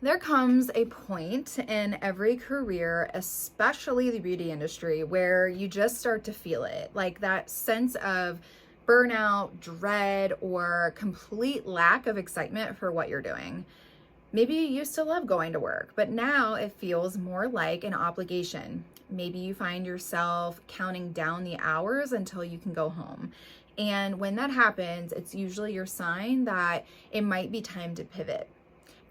There comes a point in every career, especially the beauty industry, where you just start to feel it, like that sense of burnout, dread, or complete lack of excitement for what you're doing. Maybe you used to love going to work, but now it feels more like an obligation. Maybe you find yourself counting down the hours until you can go home. And when that happens, it's usually your sign that it might be time to pivot.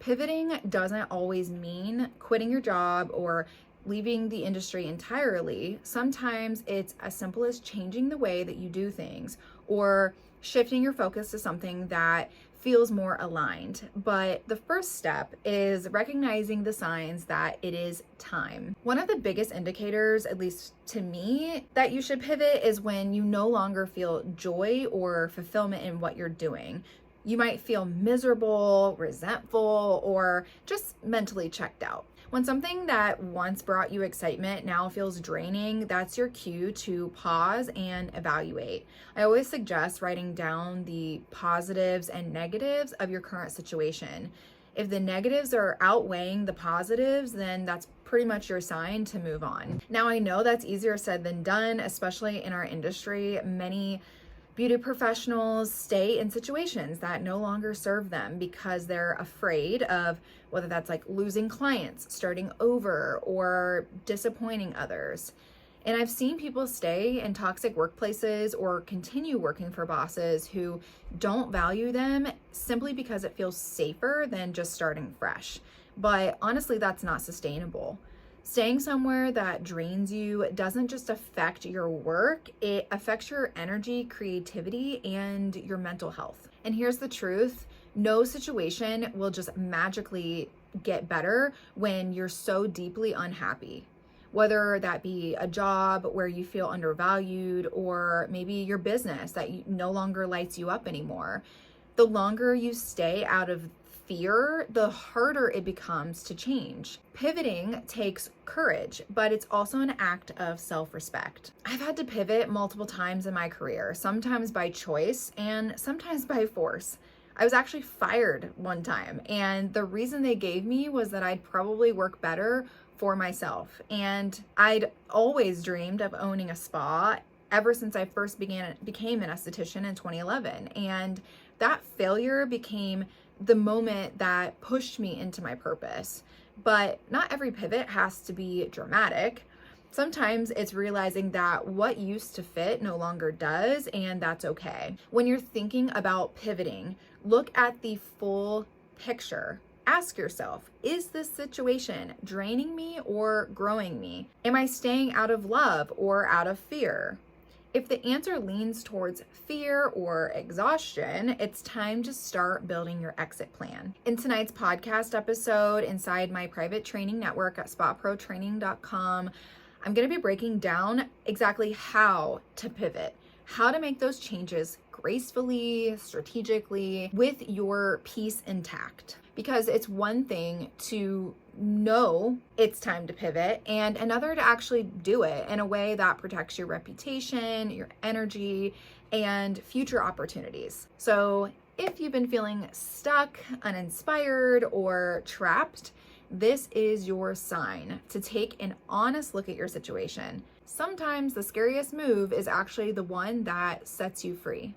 Pivoting doesn't always mean quitting your job or leaving the industry entirely. Sometimes it's as simple as changing the way that you do things or shifting your focus to something that feels more aligned. But the first step is recognizing the signs that it is time. One of the biggest indicators, at least to me, that you should pivot is when you no longer feel joy or fulfillment in what you're doing. You might feel miserable, resentful, or just mentally checked out. When something that once brought you excitement now feels draining, that's your cue to pause and evaluate. I always suggest writing down the positives and negatives of your current situation. If the negatives are outweighing the positives, then that's pretty much your sign to move on. Now, I know that's easier said than done, especially in our industry. Many beauty professionals stay in situations that no longer serve them because they're afraid of whether that's like losing clients, starting over, or disappointing others. And I've seen people stay in toxic workplaces or continue working for bosses who don't value them simply because it feels safer than just starting fresh. But honestly, that's not sustainable. Staying somewhere that drains you doesn't just affect your work, it affects your energy, creativity, and your mental health. And here's the truth, no situation will just magically get better when you're so deeply unhappy. Whether that be a job where you feel undervalued or maybe your business that no longer lights you up anymore. The longer you stay out of fear, the harder it becomes to change. Pivoting takes courage, but it's also an act of self-respect. I've had to pivot multiple times in my career, sometimes by choice and sometimes by force. I was actually fired one time, and the reason they gave me was that I'd probably work better for myself. And I'd always dreamed of owning a spa ever since I first became an esthetician in 2011. And that failure became the moment that pushed me into my purpose. But not every pivot has to be dramatic. Sometimes it's realizing that what used to fit no longer does, and that's okay. When you're thinking about pivoting, look at the full picture. Ask yourself, is this situation draining me or growing me? Am I staying out of love or out of fear? If the answer leans towards fear or exhaustion, it's time to start building your exit plan. In tonight's podcast episode inside my private training network at spotprotraining.com, I'm going to be breaking down exactly how to pivot, how to make those changes gracefully, strategically, with your peace intact. Because it's one thing to know it's time to pivot and another to actually do it in a way that protects your reputation, your energy, and future opportunities. So if you've been feeling stuck, uninspired, or trapped, this is your sign to take an honest look at your situation. Sometimes the scariest move is actually the one that sets you free.